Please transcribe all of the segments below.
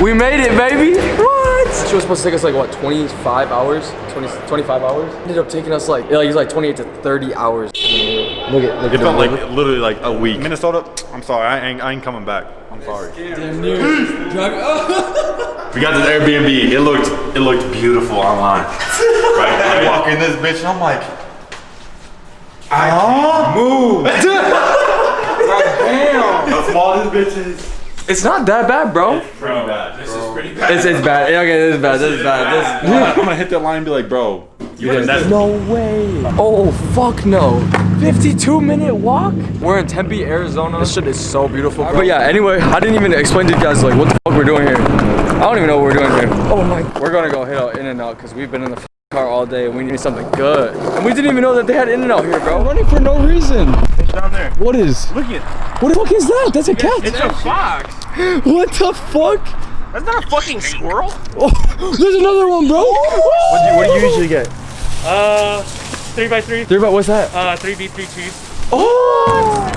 We made it, baby. What? She was supposed to take us like what, 25 hours? 25 hours? Ended up taking us like 28 to 30 hours. Look at it felt like literally like a week. Minnesota, I'm sorry, I ain't coming back. I'm sorry. Damn near. We got this Airbnb. It looked beautiful online. Right? I walk in this bitch and I'm like, I can't move. Damn. How small this bitch is. It's not that bad, bro. It's pretty bad. This is pretty bad. It's bad. Okay, this is bad. This is bad. I'm gonna hit that line and be like, bro, No way. Oh, fuck no. 52-minute walk? We're in Tempe, Arizona. This shit is so beautiful. But yeah, anyway, I didn't even explain to you guys like what the fuck we're doing here. I don't even know what we're doing here. Oh my. We're gonna go hit out In-N-Out because we've been in the car all day and we need something good. And we didn't even know that they had In-N-Out here, bro. I'm running for no reason. it's down there. What is? Look at What the fuck is that? That's a cat. it's a fox. What the fuck? That's not a fucking squirrel. Oh, there's another one, bro. What do you usually get? 3x3. 3 by what's that? 3B3 cheese. Oh!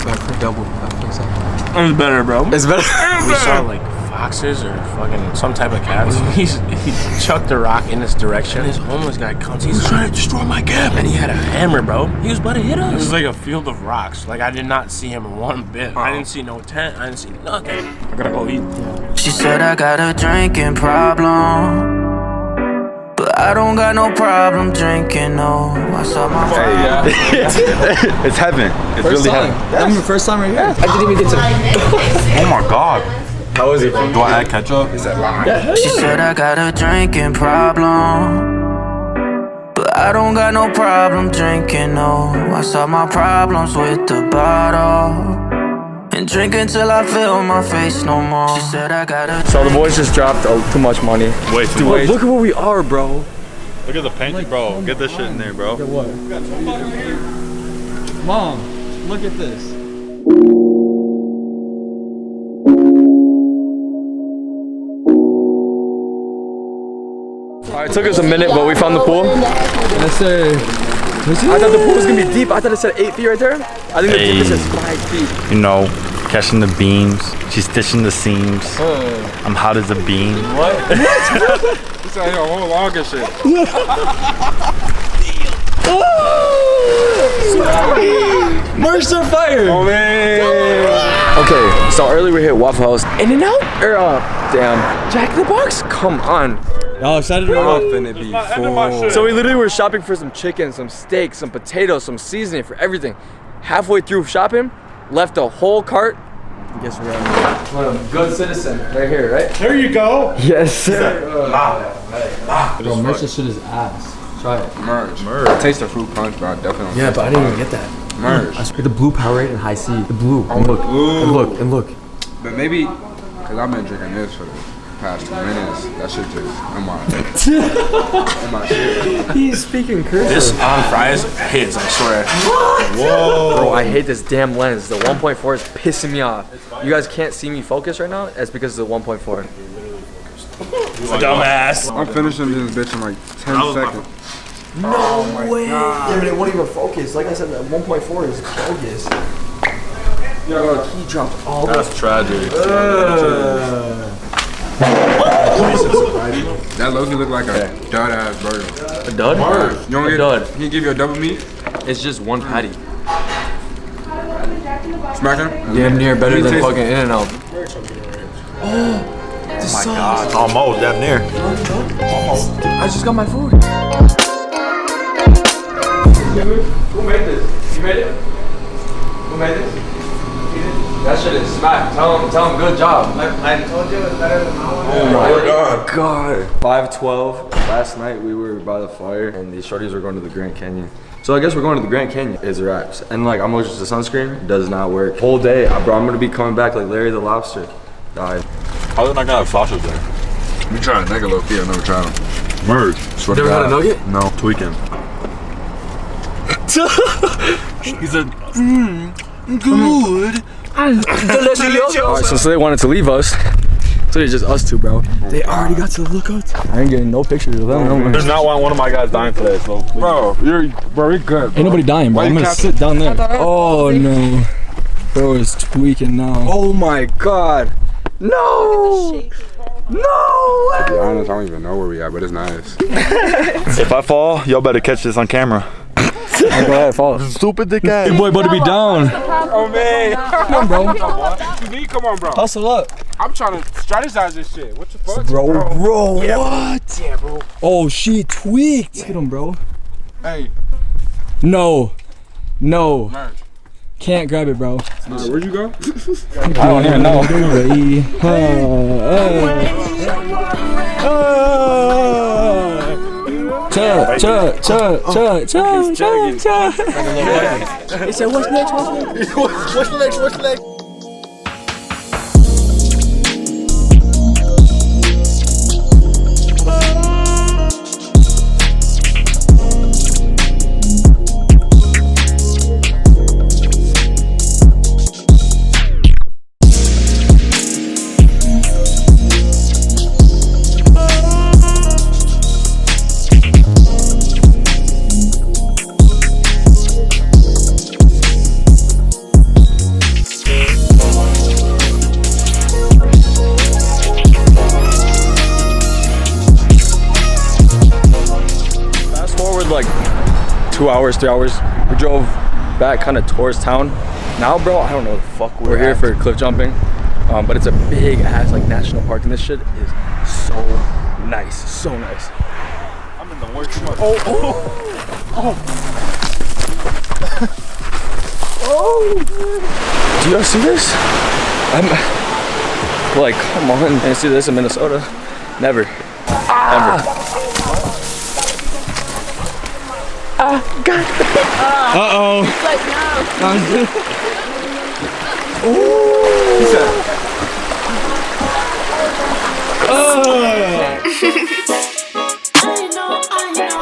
Back for double. It's better, bro. It's better. We saw like foxes or fucking some type of cats. He chucked a rock in this direction. This homeless guy comes. He's trying to destroy my camp, and he had a hammer, bro. He was about to hit us. It was like a field of rocks. Like I did not see him one bit. I didn't see no tent. I didn't see nothing. I gotta go eat. She said I got a drinking problem, but I don't got no problem drinking, no. I saw my It's heaven. It's First really time. heaven. That's the first time right here. I didn't even get to. Oh my god. How is it? Do I add ketchup? Is that She said I got a drinking problem, but I don't got no problem drinking, no. I solve my problems with the bottle and drink until I feel my face no more. She said I got a. So the boys just dropped too much money. Way too Dude, much. look at where we are, bro. Look at the paint, bro. Get this shit in there, bro. What? Mom, look at this. Alright, it took us a minute, but we found the pool. Yes, sir. I thought the pool was gonna be deep. I thought it said 8 feet right there. I think the deepest is 5 feet. You know, catching the beams. She's stitching the seams. I'm hot as a beam. What? It's like a whole log of shit. Mercer fire. Oh man. Okay, so earlier we hit Waffle House. In-N-Out? Or damn, Jack in the Box? Come on. Y'all excited I'm about finna be full. So we literally were shopping for some chicken, some steak, some potatoes, some seasoning for everything. Halfway through shopping, left a whole cart. I guess we're a good citizen right here, right? There you go. Yes, sir. Bro, Mercer shit is ass. Try it. Merge. Taste the fruit punch, bro. Definitely. Yeah, but I didn't even get that. Merge. I swear the blue Powerade and High C. The blue. And look. blue. And look. And look. But maybe, because I've been drinking this for the past 2 minutes, that shit just, in my shit. He's speaking cursive. This on fries hits. I swear. Whoa. Bro, I hate this damn lens. The 1.4 is pissing me off. You guys can't see me focus right now. That's because of the 1.4. Dumbass. I'm finishing this bitch in like 10 seconds. No way. Yeah, but it won't even focus. Like I said, the 1.4 is bogus. Yo, he dropped all the. That's tragic. That low-key look like a dud-ass burger. A dud? You don't A get, dud. He give you a double meat? It's just one patty. Smacking? Damn near better You than taste- fucking In-N-Out. Oh my god. Almost, damn near. I just got my food. Who made this? You made it? Who made this? That shit is smack. Tell him good job. I told you it was better than my one. Oh my god. 5:12. Last night we were by the fire and these shorties were going to the Grand Canyon. So I guess we're going to the Grand Canyon. It's wraps. And like I'm allergic to sunscreen. Does not work. Whole day. Bro, I'm gonna be coming back like Larry the Lobster. Died. How did I got a sausage there? We tried a nugget low-key. I never tried them. Merge. Swear to Never had a God. nugget? No. Tweaking. He said, good. Alright, so they wanted to leave us. So it's just us two, bro. They already got to the lookout. I ain't getting no pictures of them. No there's not one of my guys dying today, so. Bro, you're good. Ain't nobody dying, bro. Why I'm you gonna captain? sit down there. Oh no. Bro is tweaking now. Oh my god. No! No! To be honest, I don't even know where we at, but it's nice. If I fall, y'all better catch this on camera. Go ahead, fall. Stupid dick ass. Your boy about to be down. Oh man. Come on, bro. What you need? Come on, bro. Hustle up. I'm trying to strategize this shit. What the fuck? Bro, what? Yeah, bro. Oh, she tweaked. Look at him, bro. Hey. No. No. Merch. Can't grab it, bro. Where'd you go? I don't even know. Chug. He said, what's next? What's next? Like 2 hours, 3 hours. We drove back kind of towards town. Now, bro, I don't know what the fuck we're here for cliff jumping, but it's a big ass like national park, and this shit is so nice, so nice. I'm in the worst one. Do you guys see this? I'm like, come on, you see this in Minnesota? Never, ever. God. Uh-oh. It's like, no. He said.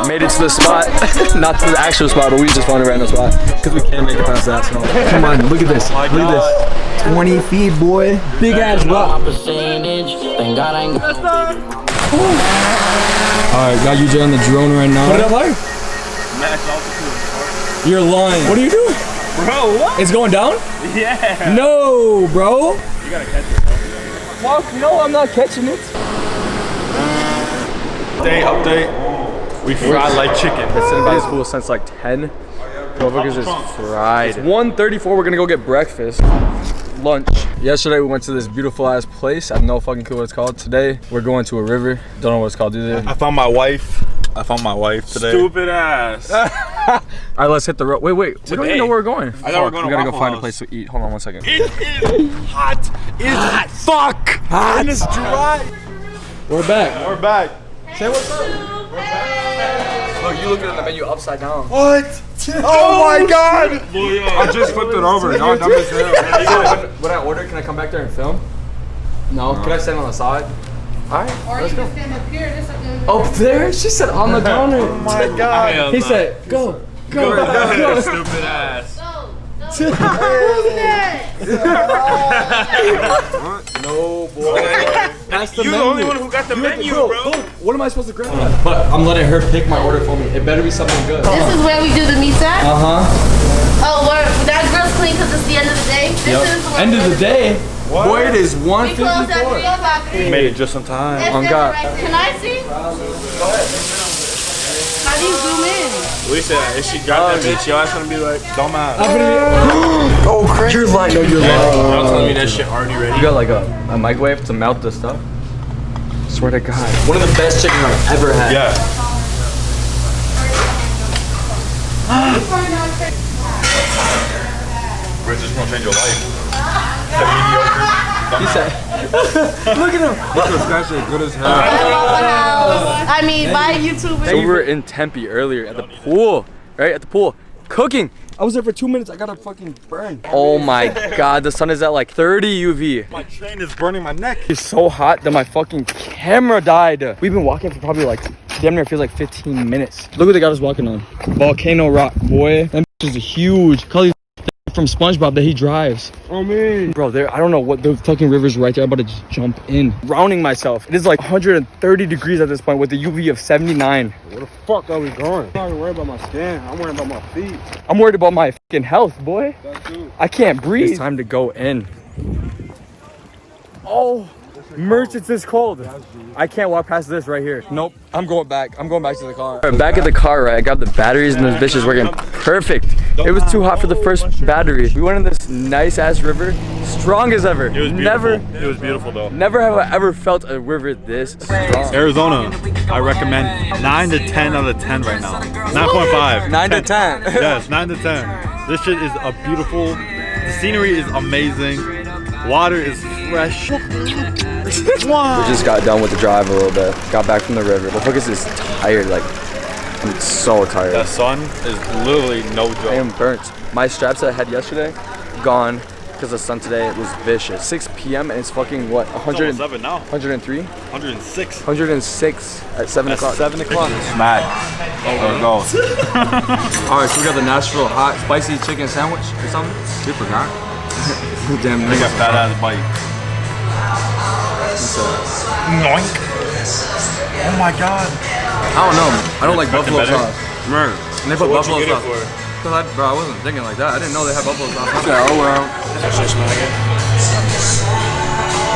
Made it to the spot. Not to the actual spot, but we just found a random spot. Because we can't make it past that, so. Come on, look at this. Look at this. 20 feet, boy. Big ass rock. Alright, got UJ on the drone right now. Put it up higher. Max altitude. You're lying. What are you doing? Bro, what? It's going down? Yeah. No, bro. You gotta catch it. Fuck, no, I'm not catching it. Update. We fried like chicken. Been sitting by this pool since like 10. Motherfuckers is fried. It's 1:34, we're gonna go get breakfast. Lunch. Yesterday we went to this beautiful ass place. I have no fucking clue what it's called. Today we're going to a river. Don't know what it's called either. I found my wife. Today. Stupid ass. Alright, let's hit the road. Wait. We don't even know where we're going. I thought we're going to We gotta go Waffle find a House. place to eat. Hold on one second. It is hot. It's fuck. Hot. And it's dry. We're back. We're back. Say what's up. Look, you looking at the menu upside down. What? Oh my god. I just flipped it over. Y'all dumb as hell. When I order, can I come back there and film? No. Can I stand on the side? Alright, let's go. Stand up here. This is good. Up there? She said on the counter. Oh my god. He said, go. Stupid ass. Who's that? No, boy. That's the You the only one who got the menu, bro. What am I supposed to grab? But I'm letting her pick my order for me. It better be something good. This is where we do the meat at? Uh-huh. Oh, that grill's clean because it's the end of the day. This is where End of the day. What? Boy, it is we close at 3 1:54. o'clock. We made it just in time. It's On just God. right- Can I see? How do you zoom in? We said if she got that bitch, y'all gonna be like, Dumbass. Oh, crazy. You're lying. No, you're lying. y'all telling me that shit already ready. You got like a microwave to melt the stuff? Swear to God. One of the best chicken I've ever had. Yeah. We're just gonna change your life. He said, look at him. That shit good as hell. I mean, buy YouTube. So we were in Tempe earlier at the pool, right? At the pool, cooking. I was there for 2 minutes. I got a fucking burn. Oh my God, the sun is at like 30 UV. My chain is burning my neck. It's so hot that my fucking camera died. We've been walking for probably like, damn near feels like 15 minutes. Look what they got us walking on. Volcano Rock, boy. That is huge. Call these from SpongeBob that he drives. Oh man. Bro, there, I don't know what the fucking river's right there. I'm about to just jump in. Drowning myself. It is like 130 degrees at this point with the UV of 79. Where the fuck are we going? I'm not even worried about my skin. I'm worried about my feet. I'm worried about my fucking health, boy. That too. I can't breathe. It's time to go in. Oh, merch, it's this cold. I can't walk past this right here. Nope, I'm going back. I'm going back to the car. All right, back at the car, right? I grabbed the batteries and those bitches working perfect. It was too hot for the first battery. We went in this nice ass river, strong as ever. It was beautiful. It was beautiful though. Never have I ever felt a river this strong. Arizona, I recommend 9 to 10 out of 10 right now. 9.5. 9 to 10. Yes, 9 to 10. This shit is a beautiful. The scenery is amazing. Water is fresh. We just got done with the drive a little bit. Got back from the river. The focus is tired. Like, I'm so tired. The sun is literally no joke. I am burnt. My straps that I had yesterday, gone. Because the sun today was vicious. 6 p.m. and it's fucking what? 100, It's almost 7 now. 103? 106. 106 at 7 o'clock. 7 o'clock. Smack. There we go. Alright, so we got the Nashville hot spicy chicken sandwich or something. You forgot? Damn, Take a fat ass bite. Noink. Oh my god. I don't know. I don't like buffalo better? sauce. Man. And they put buffalo sauce. Cause bro, I wasn't thinking like that. I didn't know they had buffalo sauce. I said, oh well.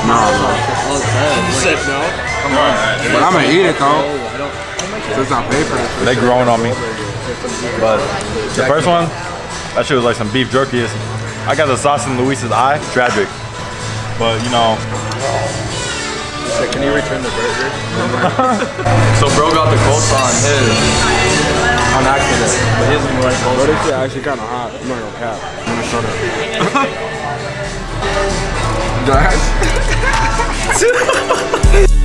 No. Said no. But I'm gonna eat it though. Since I pay for it. They growing on me. But the first one, that shit was like some beef jerky. I got the sauce in Luis's eye. Tragic. But you know. Can you return the burger? So bro got the coleslaw on his on accident, but his is right coleslaw. But this shit actually kind of hot. I'm not gonna cap. Minnesota. Guys.